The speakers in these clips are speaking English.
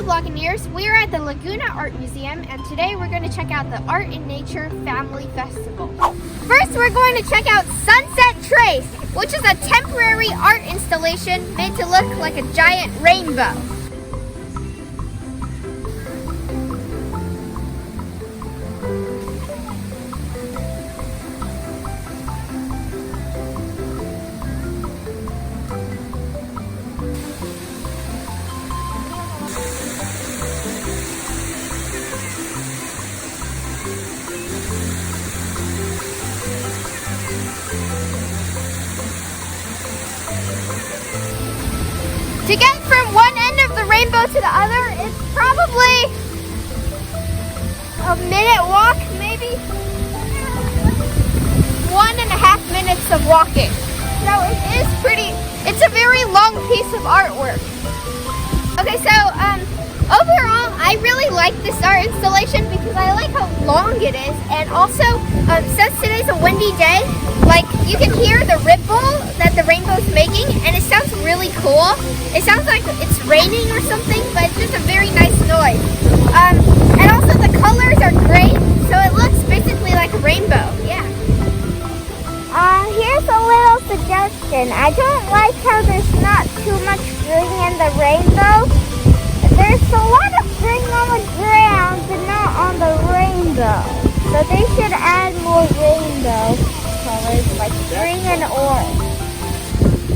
Hello Blogineers, we're at the Laguna Art Museum and today we're going to check out the Art in Nature Family Festival. First we're going to check out Sunset Trace, which is a temporary art installation made to look like a giant rainbow. To get from one end of the rainbow to the other, it's probably a minute walk, maybe 1.5 minutes of walking. So it's a very long piece of artwork. Okay, so overall, I really like this art installation because I like how long it is, and also since today's a windy day, like you can hear the ripple that the rainbow's making, and it sounds really cool. It sounds like it's raining or something, but it's just a very nice noise. And also the colors are great, so it looks basically like a rainbow. Yeah. Here's a little suggestion. I don't like how there's not too much green in the rainbow. There's a lot of green on the ground, but not on the rainbow. So they should add more rainbow colors like green and orange.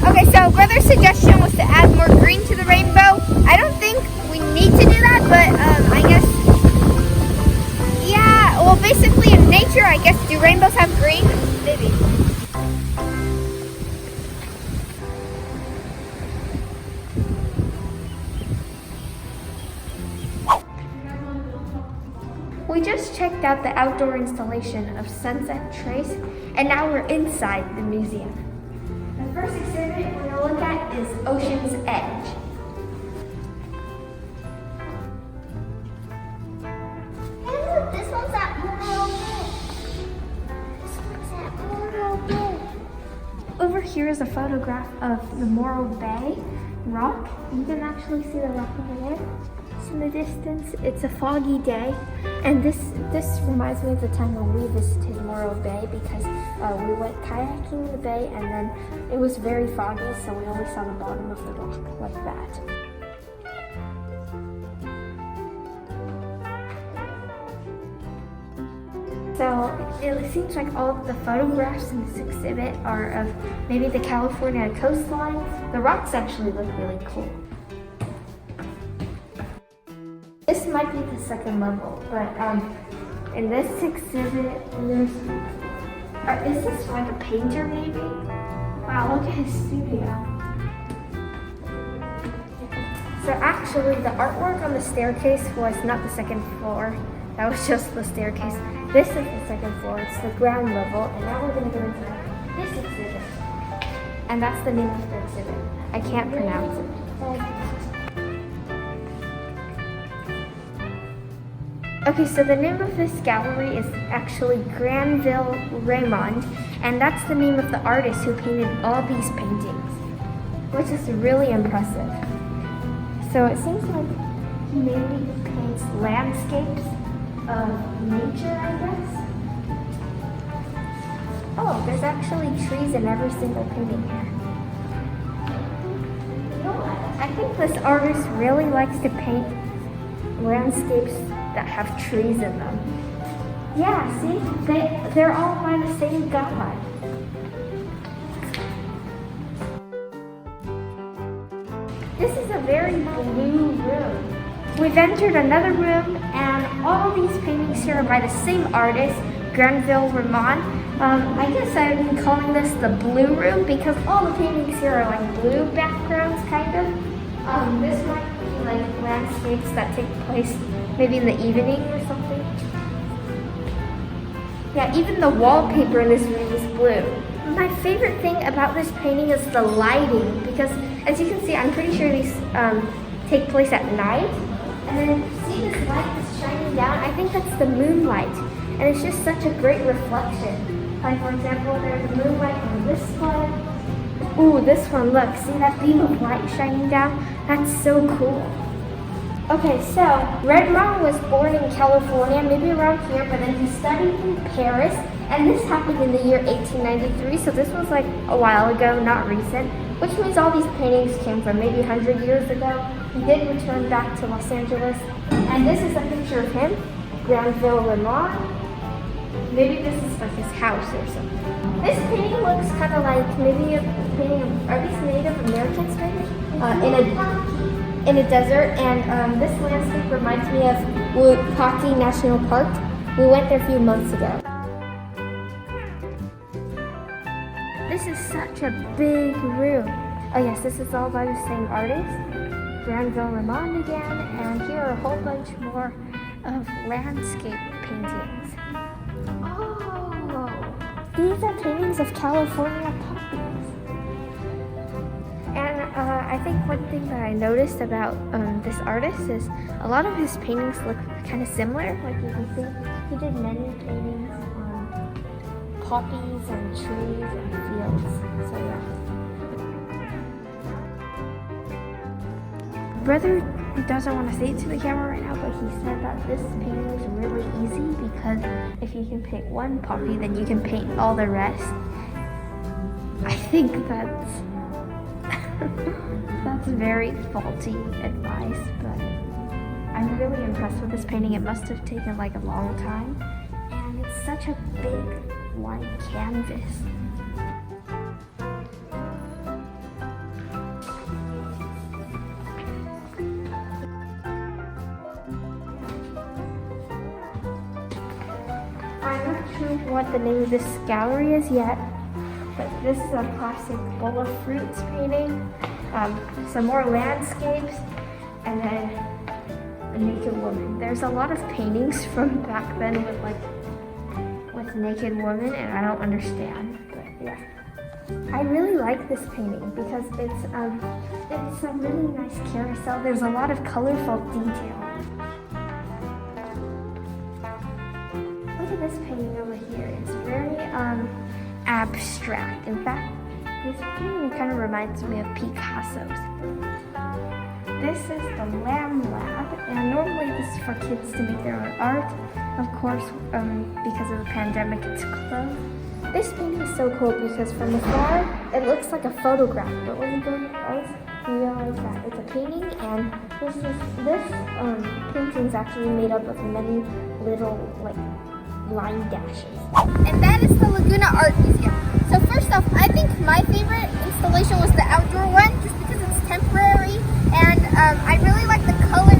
Okay, so Brother's suggestion was to add more green to the rainbow. I don't think we need to do that, but I guess, yeah, well basically in nature, I guess, do rainbows have green? Maybe. We just checked out the outdoor installation of Sunset Trace, and now we're inside the museum. The first exhibit we're going to look at is Ocean's Edge. Hey look, this one's at Morro Bay. This one's at Morro Bay. Over here is a photograph of the Morro Bay rock. You can actually see the rock over there. In the distance, it's a foggy day, and this reminds me of the time when we visited Morro Bay because we went kayaking in the bay, and then it was very foggy, so we only saw the bottom of the rock like that. So it seems like all of the photographs in this exhibit are of maybe the California coastline. The rocks actually look really cool. This might be the second level, but in this exhibit, there's, is this like a painter maybe? Wow, look at his studio. So actually, the artwork on the staircase was not the second floor. That was just the staircase. This is the second floor. It's the ground level, and now we're going to go into this exhibit. And that's the name of the exhibit. I can't pronounce it. Okay, so the name of this gallery is actually Granville Raymond, and that's the name of the artist who painted all these paintings, which is really impressive. So it seems like he mainly paints landscapes of nature, I guess. Oh, there's actually trees in every single painting here. You know what? I think this artist really likes to paint landscapes that have trees in them. Yeah, see? They're all by the same guy. This is a very blue room. We've entered another room, and all these paintings here are by the same artist, Granville Raymond. I guess I've been calling this the blue room because all the paintings here are like blue backgrounds, kind of. This might be like landscapes that take place maybe in the evening or something. Yeah, even the wallpaper in this room is blue. My favorite thing about this painting is the lighting, because as you can see, I'm pretty sure these take place at night. And then see this light that's shining down? I think that's the moonlight. And it's just such a great reflection. Like for example, there's moonlight on this one. Ooh, this one, look, see that beam of light shining down? That's so cool. Okay, so Redmond was born in California, maybe around here, but then he studied in Paris, and this happened in the year 1893, so this was like a while ago, not recent, which means all these paintings came from maybe 100 years ago. He did return back to Los Angeles, and this is a picture of him, Granville Remond. Maybe this is like his house or something. This painting looks kind of like maybe a painting of, are these Native Americans maybe? In a desert, and this landscape reminds me of Wootaki National Park. We went there a few months ago. This is such a big room. Oh yes, this is all by the same artist, Granville Remond again, and here are a whole bunch more of landscape paintings. Oh, these are paintings of California poppies. And I think one thing that I noticed about this artist is a lot of his paintings look kind of similar. Like you can see, he did many paintings on poppies and trees and fields. So yeah. Brother doesn't want to say it to the camera right now, but he said that this painting is really easy because if you can paint one poppy, then you can paint all the rest. I think that's very faulty advice, but I'm really impressed with this painting. It must have taken like a long time, and it's such a big white canvas. I'm not sure what the name of this gallery is yet, but this is a classic bowl of fruits painting. Some more landscapes, and then a naked woman. There's a lot of paintings from back then with naked women, and I don't understand, but yeah. I really like this painting because it's a really nice carousel. There's a lot of colorful detail. Look at this painting over here. It's very abstract. In fact, this painting kind of reminds me of Picasso's. This is the Lamb Lab, and normally this is for kids to make their own art. Of course, because of the pandemic, it's closed. This painting is so cool because from afar, it looks like a photograph, but when you go close, you realize that it's a painting, and this painting is actually made up of many little line dashes. And that is the Laguna Art Museum. So first off, I think my favorite installation was the outdoor one, just because it's temporary, and I really like the color